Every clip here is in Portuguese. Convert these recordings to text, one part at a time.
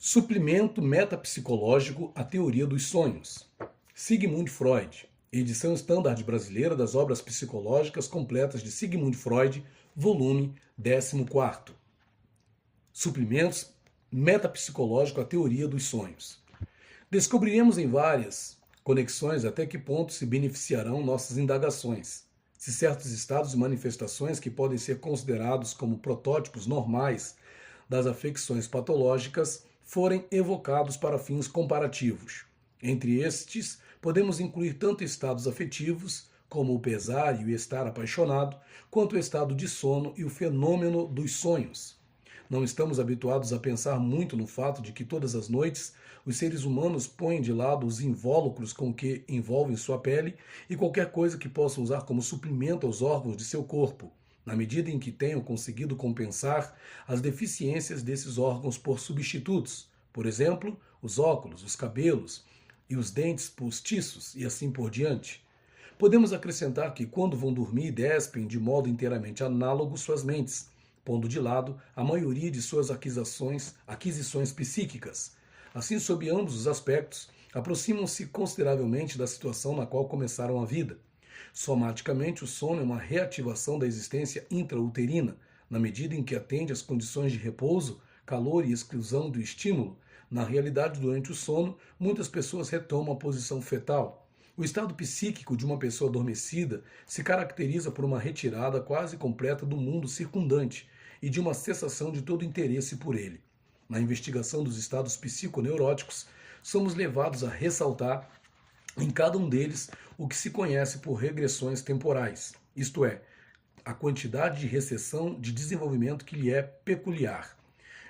Suplemento metapsicológico à teoria dos sonhos. Sigmund Freud. Edição Standard Brasileira das Obras Psicológicas Completas de Sigmund Freud, volume 14º. Suplementos metapsicológico à teoria dos sonhos. Descobriremos em várias conexões até que ponto se beneficiarão nossas indagações. Se certos estados e manifestações que podem ser considerados como protótipos normais das afecções patológicas forem evocados para fins comparativos. Entre estes, podemos incluir tanto estados afetivos, como o pesar e o estar apaixonado, quanto o estado de sono e o fenômeno dos sonhos. Não estamos habituados a pensar muito no fato de que todas as noites os seres humanos põem de lado os invólucros com que envolvem sua pele e qualquer coisa que possam usar como suplemento aos órgãos de seu corpo, na medida em que tenham conseguido compensar as deficiências desses órgãos por substitutos, por exemplo, os óculos, os cabelos e os dentes postiços e assim por diante. Podemos acrescentar que quando vão dormir despem de modo inteiramente análogo suas mentes, pondo de lado a maioria de suas aquisições psíquicas. Assim, sob ambos os aspectos, aproximam-se consideravelmente da situação na qual começaram a vida. Somaticamente, o sono é uma reativação da existência intrauterina, na medida em que atende às condições de repouso, calor e exclusão do estímulo. Na realidade, durante o sono, muitas pessoas retomam a posição fetal. O estado psíquico de uma pessoa adormecida se caracteriza por uma retirada quase completa do mundo circundante e de uma cessação de todo interesse por ele. Na investigação dos estados psiconeuróticos, somos levados a ressaltar em cada um deles o que se conhece por regressões temporais, isto é, a quantidade de recessão de desenvolvimento que lhe é peculiar.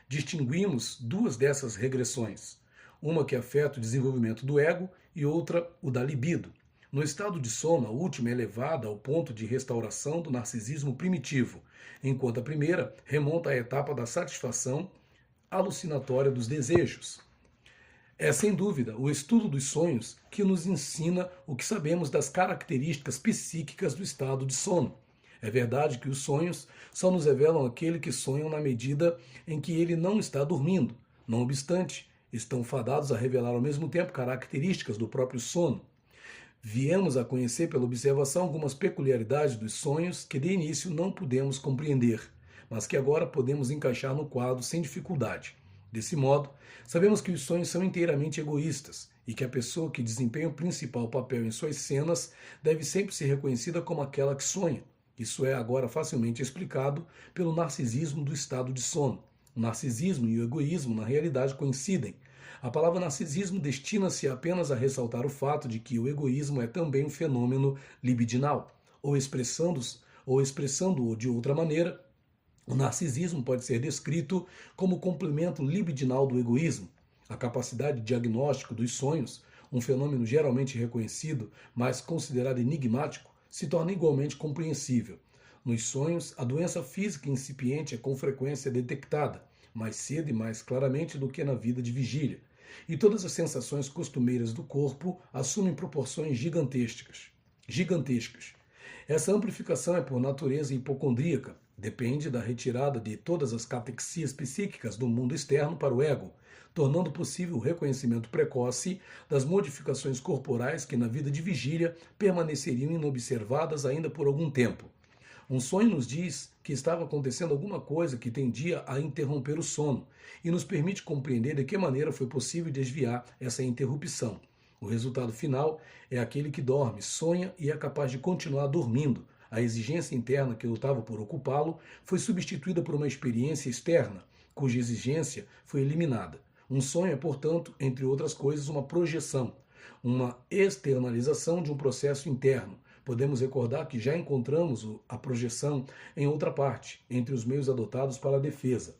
Distinguimos duas dessas regressões, uma que afeta o desenvolvimento do ego e outra o da libido. No estado de sono, a última é elevada ao ponto de restauração do narcisismo primitivo, enquanto a primeira remonta à etapa da satisfação alucinatória dos desejos. É, sem dúvida, o estudo dos sonhos que nos ensina o que sabemos das características psíquicas do estado de sono. É verdade que os sonhos só nos revelam aquele que sonham na medida em que ele não está dormindo. Não obstante, estão fadados a revelar ao mesmo tempo características do próprio sono. Viemos a conhecer pela observação algumas peculiaridades dos sonhos que de início não pudemos compreender, mas que agora podemos encaixar no quadro sem dificuldade. Desse modo, sabemos que os sonhos são inteiramente egoístas e que a pessoa que desempenha o principal papel em suas cenas deve sempre ser reconhecida como aquela que sonha. Isso é agora facilmente explicado pelo narcisismo do estado de sono. O narcisismo e o egoísmo, na realidade, coincidem. A palavra narcisismo destina-se apenas a ressaltar o fato de que o egoísmo é também um fenômeno libidinal, ou expressando-o de outra maneira, o narcisismo pode ser descrito como complemento libidinal do egoísmo. A capacidade de diagnóstico dos sonhos, um fenômeno geralmente reconhecido, mas considerado enigmático, se torna igualmente compreensível. Nos sonhos, a doença física incipiente é com frequência detectada, mais cedo e mais claramente do que na vida de vigília, e todas as sensações costumeiras do corpo assumem proporções gigantescas. Essa amplificação é por natureza hipocondríaca, depende da retirada de todas as catexias psíquicas do mundo externo para o ego, tornando possível o reconhecimento precoce das modificações corporais que na vida de vigília permaneceriam inobservadas ainda por algum tempo. Um sonho nos diz que estava acontecendo alguma coisa que tendia a interromper o sono e nos permite compreender de que maneira foi possível desviar essa interrupção. O resultado final é aquele que dorme, sonha e é capaz de continuar dormindo. A exigência interna que lutava por ocupá-lo foi substituída por uma experiência externa, cuja exigência foi eliminada. Um sonho é, portanto, entre outras coisas, uma projeção, uma externalização de um processo interno. Podemos recordar que já encontramos a projeção em outra parte, entre os meios adotados para a defesa.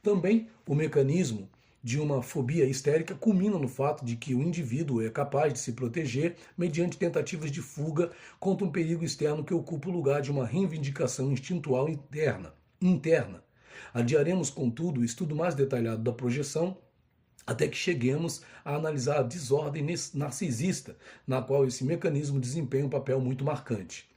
Também o mecanismo de uma fobia histérica culmina no fato de que o indivíduo é capaz de se proteger mediante tentativas de fuga contra um perigo externo que ocupa o lugar de uma reivindicação instintual interna. Adiaremos, contudo, o estudo mais detalhado da projeção até que cheguemos a analisar a desordem narcisista, na qual esse mecanismo desempenha um papel muito marcante.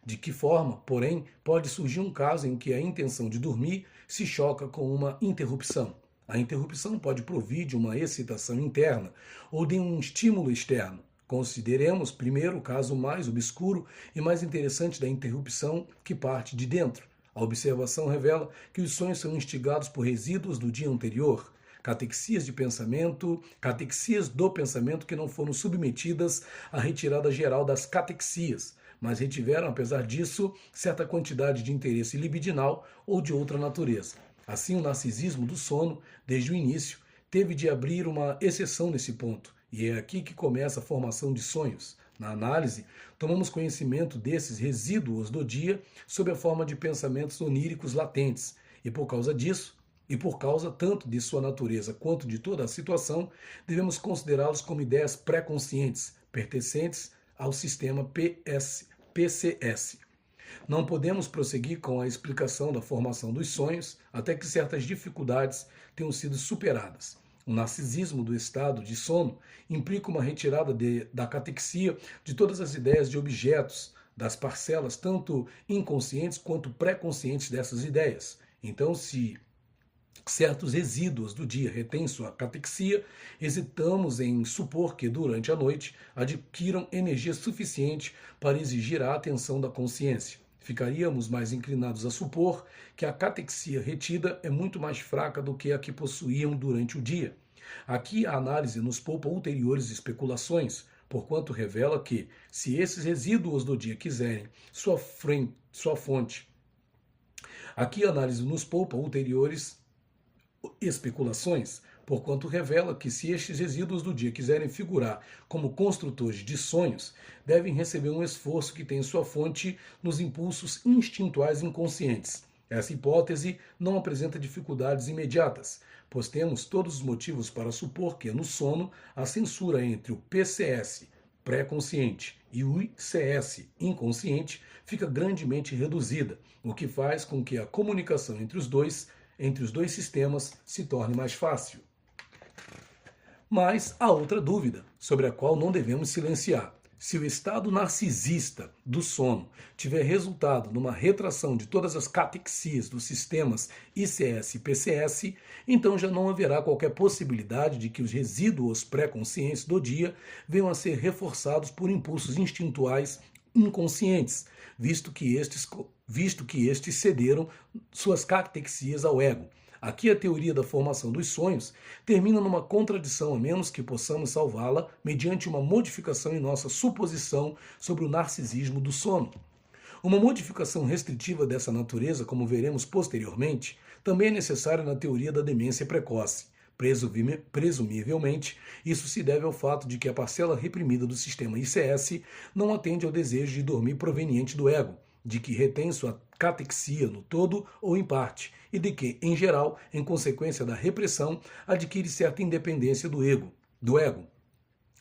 De que forma, porém, pode surgir um caso em que a intenção de dormir se choca com uma interrupção? A interrupção pode provir de uma excitação interna ou de um estímulo externo. Consideremos primeiro o caso mais obscuro e mais interessante da interrupção, que parte de dentro. A observação revela que os sonhos são instigados por resíduos do dia anterior, catexias do pensamento que não foram submetidas à retirada geral das catexias, mas retiveram, apesar disso, certa quantidade de interesse libidinal ou de outra natureza. Assim, o narcisismo do sono, desde o início, teve de abrir uma exceção nesse ponto, e é aqui que começa a formação de sonhos. Na análise, tomamos conhecimento desses resíduos do dia sob a forma de pensamentos oníricos latentes, e por causa disso, e por causa tanto de sua natureza quanto de toda a situação, devemos considerá-los como ideias pré-conscientes, pertencentes ao sistema PCS. Não podemos prosseguir com a explicação da formação dos sonhos até que certas dificuldades tenham sido superadas. O narcisismo do estado de sono implica uma retirada da catexia de todas as ideias de objetos, das parcelas tanto inconscientes quanto pré-conscientes dessas ideias. Então, se certos resíduos do dia retêm sua catexia, hesitamos em supor que durante a noite adquiram energia suficiente para exigir a atenção da consciência. Ficaríamos mais inclinados a supor que a catexia retida é muito mais fraca do que a que possuíam durante o dia. Aqui a análise nos poupa ulteriores especulações, porquanto revela que, se esses resíduos do dia quiserem sua fonte. Aqui a análise nos poupa ulteriores especulações, porquanto revela que, se estes resíduos do dia quiserem figurar como construtores de sonhos, devem receber um esforço que tem sua fonte nos impulsos instintuais inconscientes. Essa hipótese não apresenta dificuldades imediatas, pois temos todos os motivos para supor que, no sono, a censura entre o PCS, pré-consciente, e o ICS, inconsciente, fica grandemente reduzida, o que faz com que a comunicação entre os dois sistemas se torne mais fácil. Mas há outra dúvida, sobre a qual não devemos silenciar. Se o estado narcisista do sono tiver resultado numa retração de todas as catexias dos sistemas ICS e PCS, então já não haverá qualquer possibilidade de que os resíduos pré-conscientes do dia venham a ser reforçados por impulsos instintuais inconscientes, visto que estes cederam suas catexias ao ego. Aqui a teoria da formação dos sonhos termina numa contradição, a menos que possamos salvá-la mediante uma modificação em nossa suposição sobre o narcisismo do sono. Uma modificação restritiva dessa natureza, como veremos posteriormente, também é necessária na teoria da demência precoce. Presumivelmente, isso se deve ao fato de que a parcela reprimida do sistema ICS não atende ao desejo de dormir proveniente do ego, de que retém sua catexia no todo ou em parte, e de que, em geral, em consequência da repressão, adquire certa independência do ego.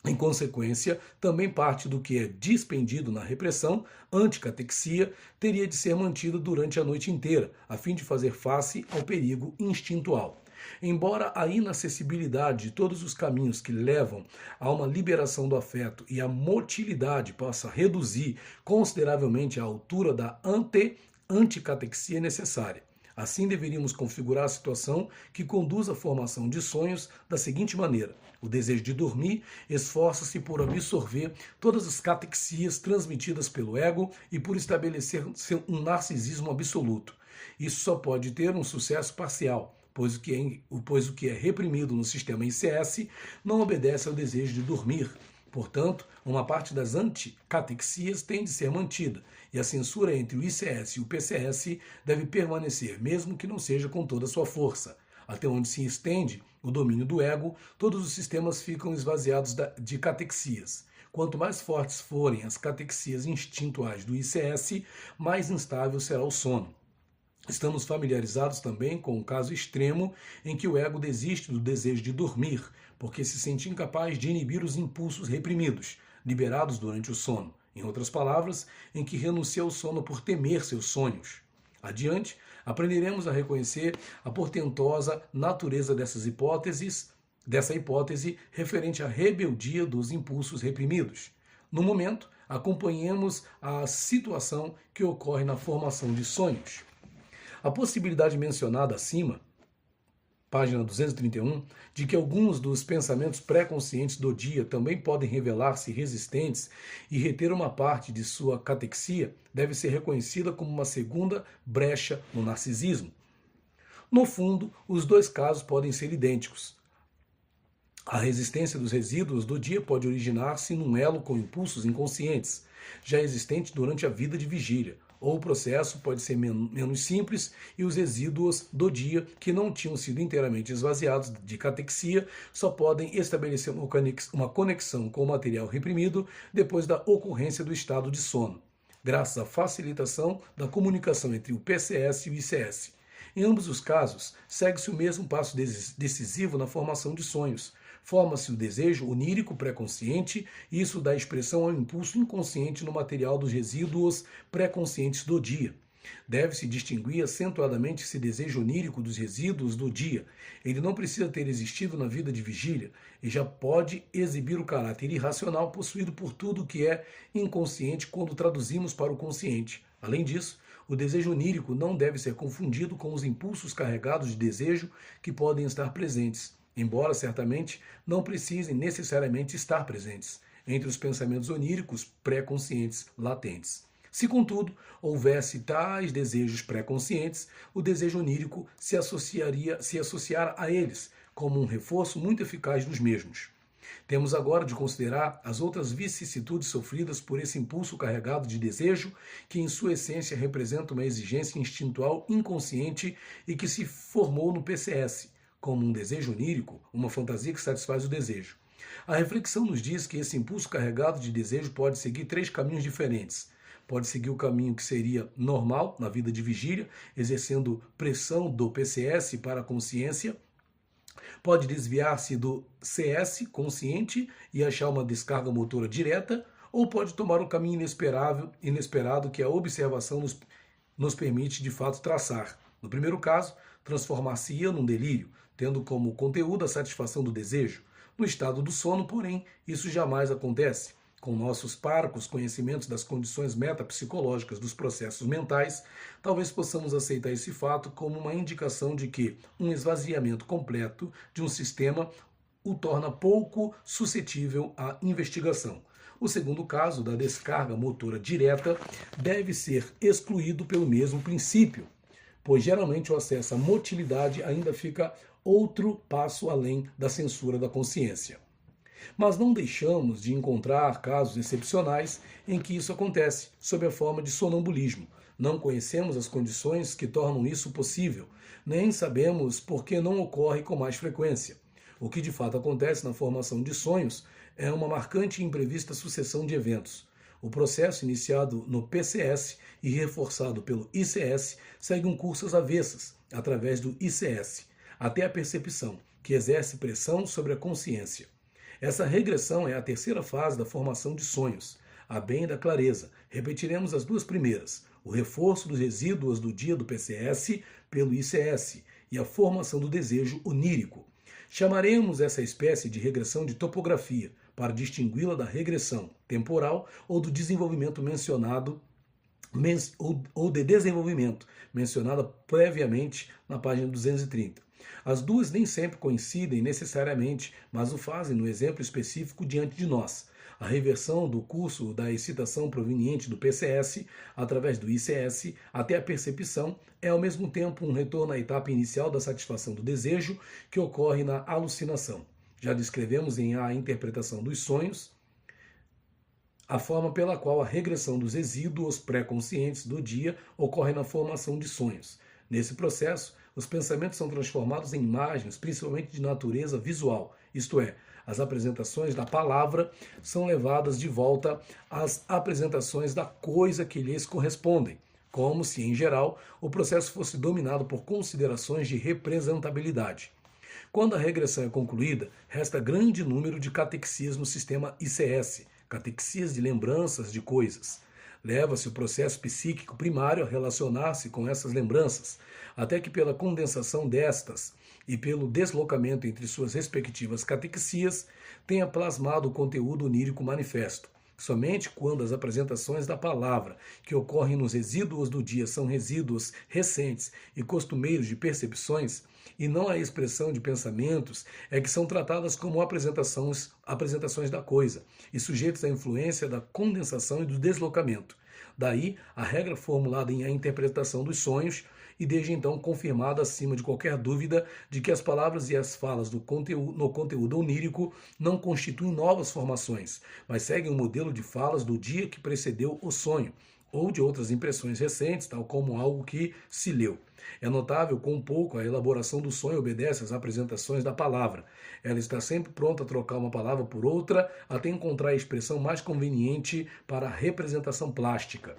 Em consequência, também parte do que é dispendido na repressão, anticatexia, teria de ser mantido durante a noite inteira, a fim de fazer face ao perigo instintual. Embora a inacessibilidade de todos os caminhos que levam a uma liberação do afeto e a motilidade possa reduzir consideravelmente a altura da anticatexia necessária. Assim, deveríamos configurar a situação que conduz à formação de sonhos da seguinte maneira: o desejo de dormir esforça-se por absorver todas as catexias transmitidas pelo ego e por estabelecer um narcisismo absoluto. Isso só pode ter um sucesso parcial, pois o que é reprimido no sistema ICS não obedece ao desejo de dormir. Portanto, uma parte das anticatexias tem de ser mantida, e a censura entre o ICS e o PCS deve permanecer, mesmo que não seja com toda a sua força. Até onde se estende o domínio do ego, todos os sistemas ficam esvaziados de catexias. Quanto mais fortes forem as catexias instintuais do ICS, mais instável será o sono. Estamos familiarizados também com o caso extremo em que o ego desiste do desejo de dormir, porque se sente incapaz de inibir os impulsos reprimidos, liberados durante o sono. Em outras palavras, em que renuncia ao sono por temer seus sonhos. Adiante, aprenderemos a reconhecer a portentosa natureza dessa hipótese referente à rebeldia dos impulsos reprimidos. No momento, acompanhemos a situação que ocorre na formação de sonhos. A possibilidade mencionada acima página 231, de que alguns dos pensamentos pré-conscientes do dia também podem revelar-se resistentes e reter uma parte de sua catexia, deve ser reconhecida como uma segunda brecha no narcisismo. No fundo, os dois casos podem ser idênticos. A resistência dos resíduos do dia pode originar-se num elo com impulsos inconscientes, já existente durante a vida de vigília, ou o processo pode ser menos simples e os resíduos do dia, que não tinham sido inteiramente esvaziados de catexia, só podem estabelecer uma conexão com o material reprimido depois da ocorrência do estado de sono, graças à facilitação da comunicação entre o PCS e o ICS. Em ambos os casos, segue-se o mesmo passo decisivo na formação de sonhos. Forma-se o desejo onírico pré-consciente e isso dá expressão ao impulso inconsciente no material dos resíduos pré-conscientes do dia. Deve-se distinguir acentuadamente esse desejo onírico dos resíduos do dia. Ele não precisa ter existido na vida de vigília e já pode exibir o caráter irracional possuído por tudo que é inconsciente quando traduzimos para o consciente. Além disso, o desejo onírico não deve ser confundido com os impulsos carregados de desejo que podem estar presentes, embora certamente não precisem necessariamente estar presentes, entre os pensamentos oníricos pré-conscientes latentes. Se, contudo, houvesse tais desejos pré-conscientes, o desejo onírico se associar a eles, como um reforço muito eficaz dos mesmos. Temos agora de considerar as outras vicissitudes sofridas por esse impulso carregado de desejo, que em sua essência representa uma exigência instintual inconsciente e que se formou no PCS, como um desejo onírico, uma fantasia que satisfaz o desejo. A reflexão nos diz que esse impulso carregado de desejo pode seguir três caminhos diferentes. Pode seguir o caminho que seria normal na vida de vigília, exercendo pressão do PCS para a consciência. Pode desviar-se do CS, consciente, e achar uma descarga motora direta, ou pode tomar um caminho inesperado que a observação nos permite de fato traçar. No primeiro caso, transformar-se-ia num delírio, tendo como conteúdo a satisfação do desejo. No estado do sono, porém, isso jamais acontece. Com nossos parcos conhecimentos das condições metapsicológicas dos processos mentais, talvez possamos aceitar esse fato como uma indicação de que um esvaziamento completo de um sistema o torna pouco suscetível à investigação. O segundo caso, da descarga motora direta, deve ser excluído pelo mesmo princípio, pois geralmente o acesso à motilidade ainda fica outro passo além da censura da consciência. Mas não deixamos de encontrar casos excepcionais em que isso acontece, sob a forma de sonambulismo. Não conhecemos as condições que tornam isso possível, nem sabemos por que não ocorre com mais frequência. O que de fato acontece na formação de sonhos é uma marcante e imprevista sucessão de eventos. O processo iniciado no PCS e reforçado pelo ICS segue um curso às avessas, através do ICS, até a percepção, que exerce pressão sobre a consciência. Essa regressão é a terceira fase da formação de sonhos, a bem da clareza. Repetiremos as duas primeiras, o reforço dos resíduos do dia do PCS pelo ICS e a formação do desejo onírico. Chamaremos essa espécie de regressão de topografia, para distingui-la da regressão temporal ou do desenvolvimento ou de desenvolvimento, mencionada previamente na página 230. As duas nem sempre coincidem necessariamente, mas o fazem no exemplo específico diante de nós. A reversão do curso da excitação proveniente do PCS, através do ICS, até a percepção, é ao mesmo tempo um retorno à etapa inicial da satisfação do desejo que ocorre na alucinação. Já descrevemos em A Interpretação dos Sonhos a forma pela qual a regressão dos resíduos pré-conscientes do dia ocorre na formação de sonhos. Nesse processo, os pensamentos são transformados em imagens, principalmente de natureza visual, isto é, as apresentações da palavra são levadas de volta às apresentações da coisa que lhes correspondem, como se, em geral, o processo fosse dominado por considerações de representabilidade. Quando a regressão é concluída, resta grande número de catexias no sistema ICS, catexias de lembranças de coisas. Leva-se o processo psíquico primário a relacionar-se com essas lembranças, até que pela condensação destas e pelo deslocamento entre suas respectivas catexias, tenha plasmado o conteúdo onírico manifesto. Somente quando as apresentações da palavra que ocorrem nos resíduos do dia são resíduos recentes e costumeiros de percepções, e não a expressão de pensamentos é que são tratadas como apresentações da coisa e sujeitas à influência da condensação e do deslocamento. Daí a regra formulada em A Interpretação dos Sonhos e desde então confirmada acima de qualquer dúvida de que as palavras e as falas no conteúdo onírico não constituem novas formações, mas seguem o modelo de falas do dia que precedeu o sonho, ou de outras impressões recentes, tal como algo que se leu. É notável quão pouco a elaboração do sonho obedece às apresentações da palavra. Ela está sempre pronta a trocar uma palavra por outra até encontrar a expressão mais conveniente para a representação plástica.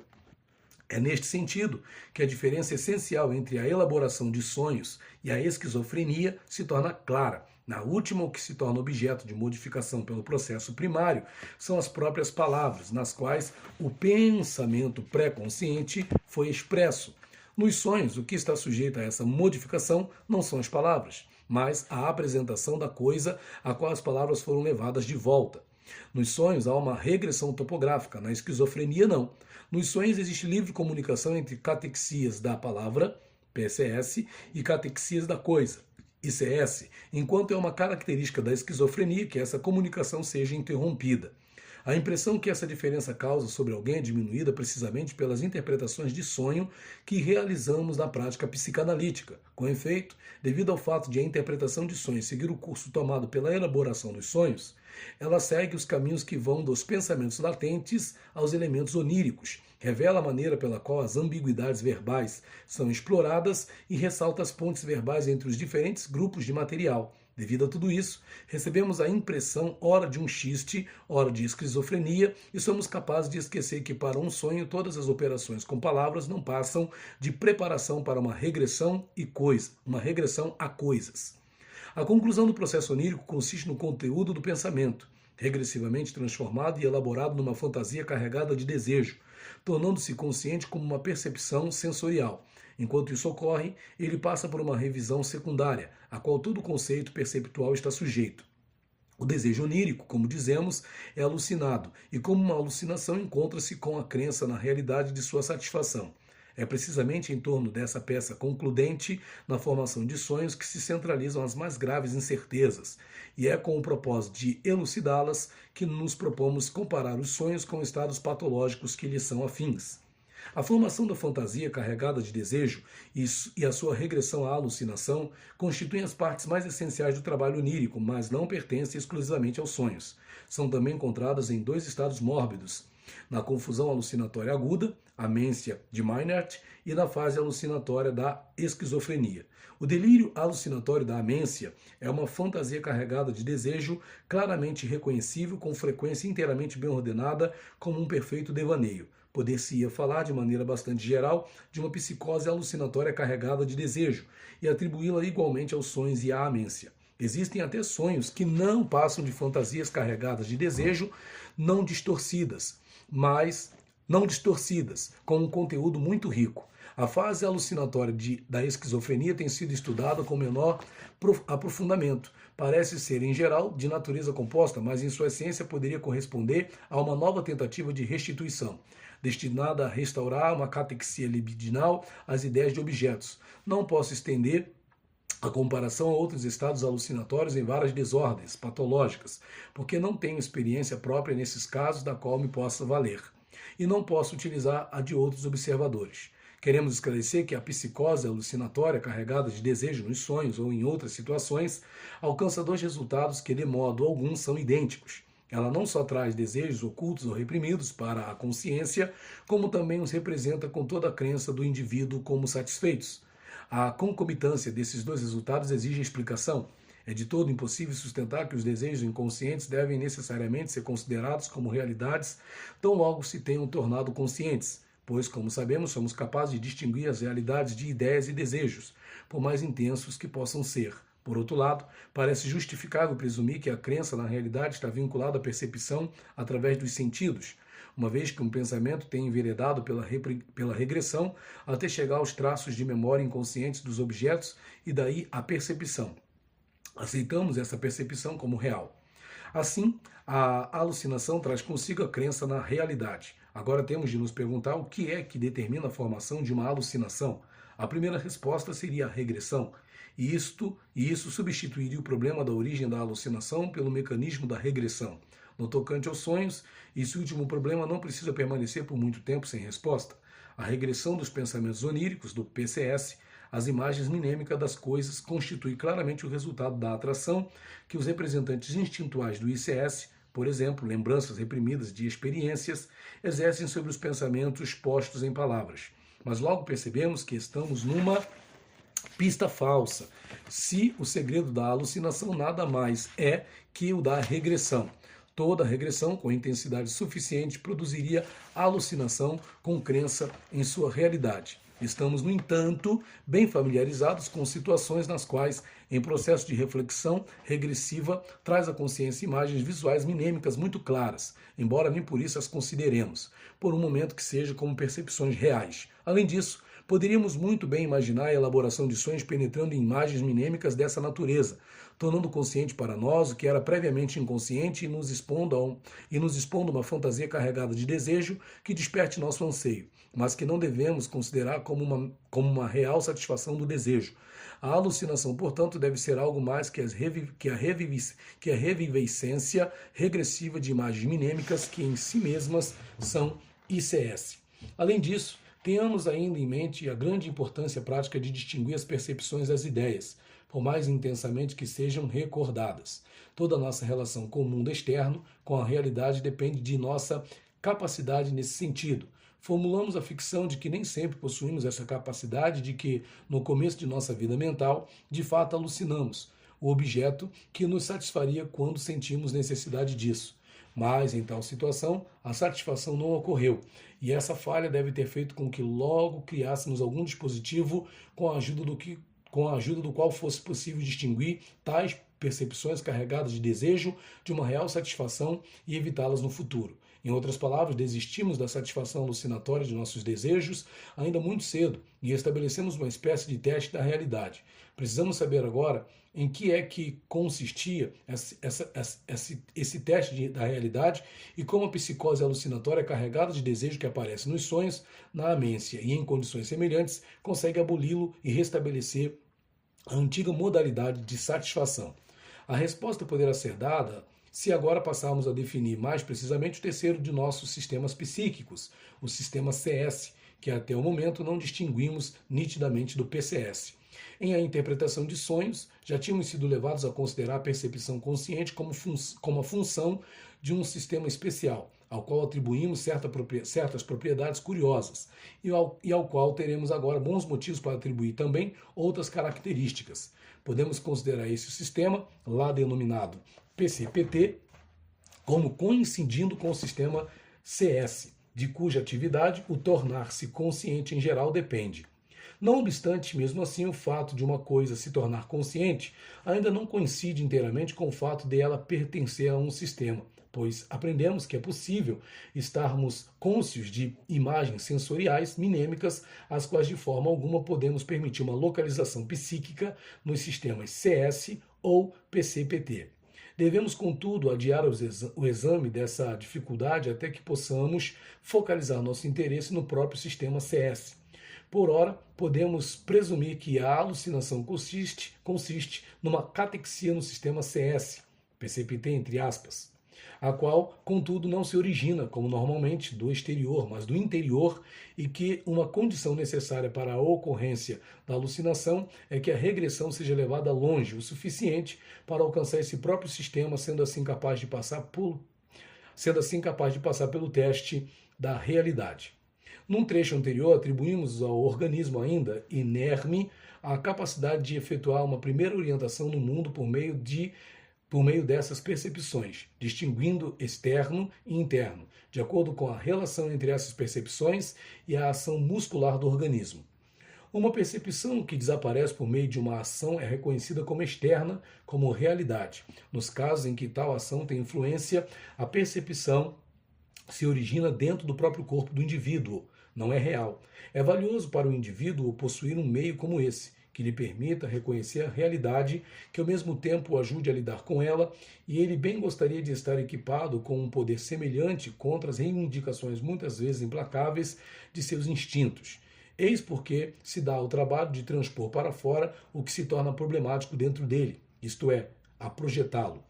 É neste sentido que a diferença essencial entre a elaboração de sonhos e a esquizofrenia se torna clara. Na última, o que se torna objeto de modificação pelo processo primário são as próprias palavras, nas quais o pensamento pré-consciente foi expresso. Nos sonhos, o que está sujeito a essa modificação não são as palavras, mas a apresentação da coisa a qual as palavras foram levadas de volta. Nos sonhos há uma regressão topográfica, na esquizofrenia não. Nos sonhos existe livre comunicação entre catexias da palavra, PSS, e catexias da coisa, ICS, enquanto é uma característica da esquizofrenia que essa comunicação seja interrompida. A impressão que essa diferença causa sobre alguém é diminuída precisamente pelas interpretações de sonho que realizamos na prática psicanalítica. Com efeito, devido ao fato de a interpretação de sonhos seguir o curso tomado pela elaboração dos sonhos, ela segue os caminhos que vão dos pensamentos latentes aos elementos oníricos, revela a maneira pela qual as ambiguidades verbais são exploradas e ressalta as pontes verbais entre os diferentes grupos de material. Devido a tudo isso, recebemos a impressão ora de um xiste, ora de esquizofrenia, e somos capazes de esquecer que para um sonho todas as operações com palavras não passam de preparação para uma regressão a coisas. A conclusão do processo onírico consiste no conteúdo do pensamento, regressivamente transformado e elaborado numa fantasia carregada de desejo, tornando-se consciente como uma percepção sensorial. Enquanto isso ocorre, ele passa por uma revisão secundária, a qual todo conceito perceptual está sujeito. O desejo onírico, como dizemos, é alucinado, e como uma alucinação encontra-se com a crença na realidade de sua satisfação. É precisamente em torno dessa peça concludente na formação de sonhos que se centralizam as mais graves incertezas, e é com o propósito de elucidá-las que nos propomos comparar os sonhos com estados patológicos que lhes são afins. A formação da fantasia carregada de desejo e a sua regressão à alucinação constituem as partes mais essenciais do trabalho onírico, mas não pertencem exclusivamente aos sonhos. São também encontradas em dois estados mórbidos, na confusão alucinatória aguda, amência de Meinert, e na fase alucinatória da esquizofrenia. O delírio alucinatório da amência é uma fantasia carregada de desejo claramente reconhecível, com frequência inteiramente bem ordenada, como um perfeito devaneio. Poder-se-ia falar, de maneira bastante geral, de uma psicose alucinatória carregada de desejo e atribuí-la igualmente aos sonhos e à amência. Existem até sonhos que não passam de fantasias carregadas de desejo, não distorcidas, com um conteúdo muito rico. A fase alucinatória da esquizofrenia tem sido estudada com menor aprofundamento. Parece ser, em geral, de natureza composta, mas em sua essência poderia corresponder a uma nova tentativa de restituição, destinada a restaurar uma catexia libidinal às ideias de objetos. Não posso estender a comparação a outros estados alucinatórios em várias desordens patológicas, porque não tenho experiência própria nesses casos da qual me possa valer, e não posso utilizar a de outros observadores. Queremos esclarecer que a psicose alucinatória carregada de desejo nos sonhos ou em outras situações alcança dois resultados que de modo algum são idênticos. Ela não só traz desejos ocultos ou reprimidos para a consciência, como também os representa com toda a crença do indivíduo como satisfeitos. A concomitância desses dois resultados exige explicação. É de todo impossível sustentar que os desejos inconscientes devem necessariamente ser considerados como realidades, tão logo se tenham tornado conscientes, pois, como sabemos, somos capazes de distinguir as realidades de ideias e desejos, por mais intensos que possam ser. Por outro lado, parece justificável presumir que a crença na realidade está vinculada à percepção através dos sentidos, uma vez que um pensamento tem enveredado pela regressão até chegar aos traços de memória inconscientes dos objetos e daí à percepção. Aceitamos essa percepção como real. Assim, a alucinação traz consigo a crença na realidade. Agora temos de nos perguntar o que é que determina a formação de uma alucinação. A primeira resposta seria a regressão. E isso substituiria o problema da origem da alucinação pelo mecanismo da regressão. No tocante aos sonhos, esse último problema não precisa permanecer por muito tempo sem resposta. A regressão dos pensamentos oníricos, do PCS, as imagens minêmicas das coisas, constitui claramente o resultado da atração que os representantes instintuais do ICS, por exemplo, lembranças reprimidas de experiências, exercem sobre os pensamentos postos em palavras. Mas logo percebemos que estamos numa pista falsa, se o segredo da alucinação nada mais é que o da regressão. Toda regressão com intensidade suficiente produziria alucinação com crença em sua realidade. Estamos, no entanto, bem familiarizados com situações nas quais, em processo de reflexão regressiva, traz à consciência imagens visuais minêmicas muito claras, embora nem por isso as consideremos, por um momento que seja como percepções reais. Além disso, poderíamos muito bem imaginar a elaboração de sonhos penetrando em imagens minêmicas dessa natureza, tornando consciente para nós o que era previamente inconsciente e nos expondo uma fantasia carregada de desejo que desperte nosso anseio, mas que não devemos considerar como uma real satisfação do desejo. A alucinação, portanto, deve ser algo mais que a revivescência regressiva de imagens minêmicas que em si mesmas são ICS. Além disso, tenhamos ainda em mente a grande importância prática de distinguir as percepções das ideias, por mais intensamente que sejam recordadas. Toda a nossa relação com o mundo externo, com a realidade, depende de nossa capacidade nesse sentido. Formulamos a ficção de que nem sempre possuímos essa capacidade, de que, no começo de nossa vida mental, de fato alucinamos o objeto que nos satisfaria quando sentimos necessidade disso. Mas, em tal situação, a satisfação não ocorreu, e essa falha deve ter feito com que logo criássemos algum dispositivo com a ajuda do qual fosse possível distinguir tais percepções carregadas de desejo de uma real satisfação e evitá-las no futuro. Em outras palavras, desistimos da satisfação alucinatória de nossos desejos ainda muito cedo e estabelecemos uma espécie de teste da realidade. Precisamos saber agora em que é que consistia esse teste da realidade e como a psicose alucinatória carregada de desejo que aparece nos sonhos, na amência e em condições semelhantes, consegue aboli-lo e restabelecer a antiga modalidade de satisfação. A resposta poderá ser dada se agora passarmos a definir mais precisamente o terceiro de nossos sistemas psíquicos, o sistema CS, que até o momento não distinguimos nitidamente do PCS. Em a interpretação de sonhos, já tínhamos sido levados a considerar a percepção consciente como a função de um sistema especial, ao qual atribuímos certas propriedades curiosas, e ao qual teremos agora bons motivos para atribuir também outras características. Podemos considerar esse sistema, lá denominado PCPT, como coincidindo com o sistema CS, de cuja atividade o tornar-se consciente em geral depende. Não obstante, mesmo assim, o fato de uma coisa se tornar consciente ainda não coincide inteiramente com o fato de ela pertencer a um sistema, pois aprendemos que é possível estarmos cônscios de imagens sensoriais minêmicas, as quais de forma alguma podemos permitir uma localização psíquica nos sistemas CS ou PCPT. Devemos, contudo, adiar o exame dessa dificuldade até que possamos focalizar nosso interesse no próprio sistema CS. Por ora, podemos presumir que a alucinação consiste numa catexia no sistema CS, PCPT entre aspas, a qual, contudo, não se origina, como normalmente, do exterior, mas do interior, e que uma condição necessária para a ocorrência da alucinação é que a regressão seja levada longe o suficiente para alcançar esse próprio sistema, sendo assim capaz de passar pelo teste da realidade. Num trecho anterior, atribuímos ao organismo ainda inerme a capacidade de efetuar uma primeira orientação no mundo por meio dessas percepções, distinguindo externo e interno, de acordo com a relação entre essas percepções e a ação muscular do organismo. Uma percepção que desaparece por meio de uma ação é reconhecida como externa, como realidade. Nos casos em que tal ação tem influência, a percepção se origina dentro do próprio corpo do indivíduo, não é real. É valioso para o indivíduo possuir um meio como esse, que lhe permita reconhecer a realidade, que ao mesmo tempo o ajude a lidar com ela, e ele bem gostaria de estar equipado com um poder semelhante contra as reivindicações muitas vezes implacáveis de seus instintos. Eis porque se dá o trabalho de transpor para fora o que se torna problemático dentro dele, isto é, a projetá-lo.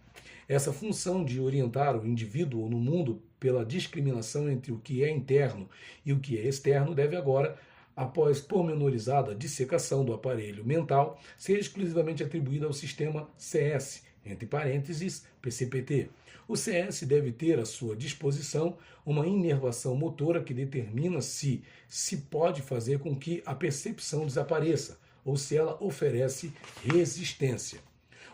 Essa função de orientar o indivíduo no mundo pela discriminação entre o que é interno e o que é externo deve agora, após pormenorizada dissecação do aparelho mental, ser exclusivamente atribuída ao sistema CS, entre parênteses, PCPT. O CS deve ter à sua disposição uma inervação motora que determina se pode fazer com que a percepção desapareça ou se ela oferece resistência.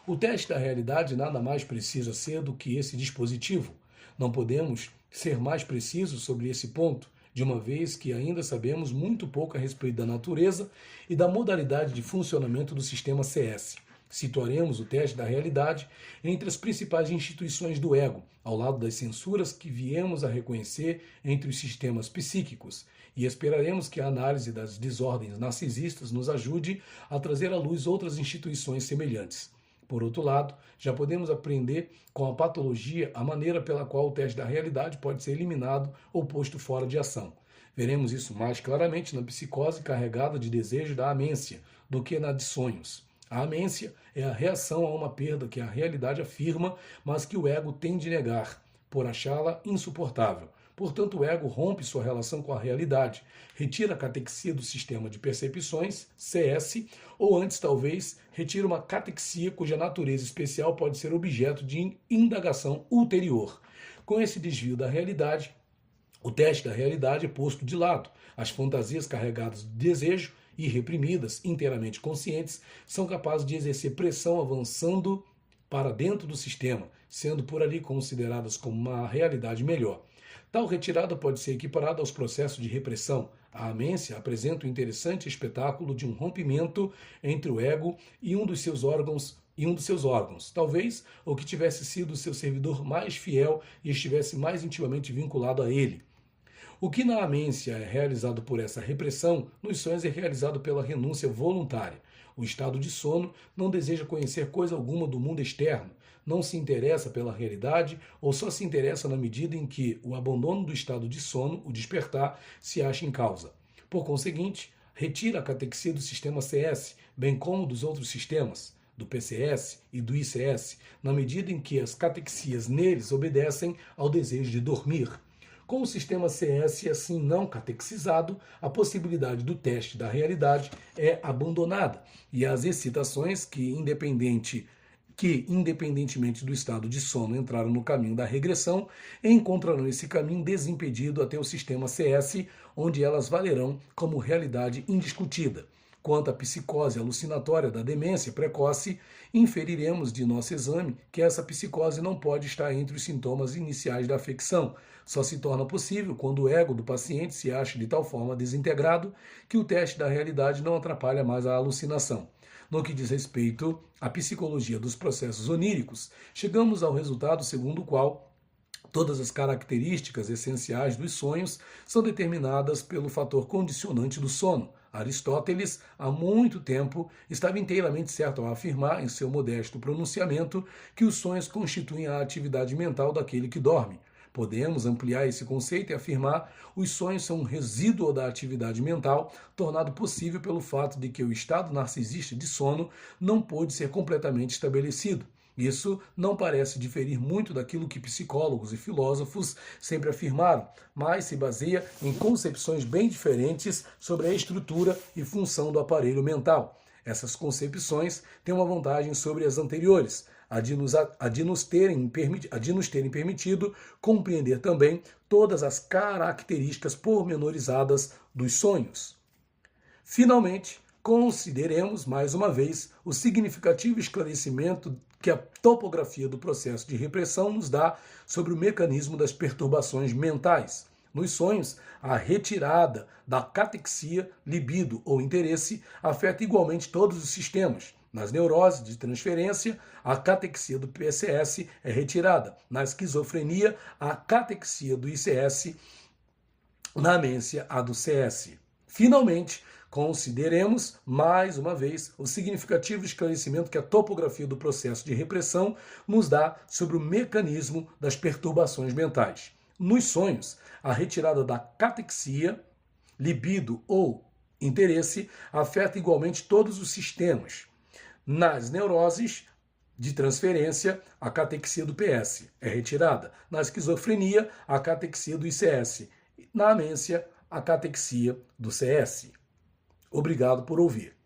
O teste da realidade nada mais precisa ser do que esse dispositivo. Não podemos ser mais precisos sobre esse ponto, de uma vez que ainda sabemos muito pouco a respeito da natureza e da modalidade de funcionamento do sistema CS. Situaremos o teste da realidade entre as principais instituições do ego, ao lado das censuras que viemos a reconhecer entre os sistemas psíquicos, e esperaremos que a análise das desordens narcisistas nos ajude a trazer à luz outras instituições semelhantes. Por outro lado, já podemos aprender com a patologia a maneira pela qual o teste da realidade pode ser eliminado ou posto fora de ação. Veremos isso mais claramente na psicose carregada de desejo da amência do que na de sonhos. A amência é a reação a uma perda que a realidade afirma, mas que o ego tem de negar, por achá-la insuportável. Portanto, o ego rompe sua relação com a realidade, retira a catexia do sistema de percepções, CS, ou antes, talvez, retira uma catexia cuja natureza especial pode ser objeto de indagação ulterior. Com esse desvio da realidade, o teste da realidade é posto de lado. As fantasias carregadas de desejo e reprimidas, inteiramente conscientes, são capazes de exercer pressão avançando para dentro do sistema, sendo por ali consideradas como uma realidade melhor. Tal retirada pode ser equiparada aos processos de repressão. A amência apresenta o interessante espetáculo de um rompimento entre o ego e um dos seus órgãos, talvez o que tivesse sido seu servidor mais fiel e estivesse mais intimamente vinculado a ele. O que na amência é realizado por essa repressão, nos sonhos é realizado pela renúncia voluntária. O estado de sono não deseja conhecer coisa alguma do mundo externo, não se interessa pela realidade ou só se interessa na medida em que o abandono do estado de sono, o despertar, se acha em causa. Por conseguinte, retira a catexia do sistema CS, bem como dos outros sistemas, do PCS e do ICS, na medida em que as catexias neles obedecem ao desejo de dormir. Com o sistema CS assim não catexizado, a possibilidade do teste da realidade é abandonada e as excitações que, independentemente do estado de sono, entraram no caminho da regressão, encontrarão esse caminho desimpedido até o sistema CS, onde elas valerão como realidade indiscutida. Quanto à psicose alucinatória da demência precoce, inferiremos de nosso exame que essa psicose não pode estar entre os sintomas iniciais da afecção. Só se torna possível quando o ego do paciente se acha de tal forma desintegrado que o teste da realidade não atrapalha mais a alucinação. No que diz respeito à psicologia dos processos oníricos, chegamos ao resultado segundo o qual todas as características essenciais dos sonhos são determinadas pelo fator condicionante do sono. Aristóteles, há muito tempo, estava inteiramente certo ao afirmar, em seu modesto pronunciamento, que os sonhos constituem a atividade mental daquele que dorme. Podemos ampliar esse conceito e afirmar que os sonhos são um resíduo da atividade mental, tornado possível pelo fato de que o estado narcisista de sono não pôde ser completamente estabelecido. Isso não parece diferir muito daquilo que psicólogos e filósofos sempre afirmaram, mas se baseia em concepções bem diferentes sobre a estrutura e função do aparelho mental. Essas concepções têm uma vantagem sobre as anteriores, a de nos terem permitido compreender também todas as características pormenorizadas dos sonhos. Finalmente, consideremos, mais uma vez, o significativo esclarecimento que a topografia do processo de repressão nos dá sobre o mecanismo das perturbações mentais. Nos sonhos, a retirada da catexia, libido ou interesse afeta igualmente todos os sistemas. Nas neuroses de transferência, a catexia do PCS é retirada. Na esquizofrenia, a catexia do ICS, na amência, a do CS. Finalmente, consideremos, mais uma vez, o significativo esclarecimento que a topografia do processo de repressão nos dá sobre o mecanismo das perturbações mentais. Nos sonhos, a retirada da catexia, libido ou interesse afeta igualmente todos os sistemas. Nas neuroses de transferência, a catexia do PS é retirada. Na esquizofrenia, a catexia do ICS. Na amência, a catexia do CS. Obrigado por ouvir.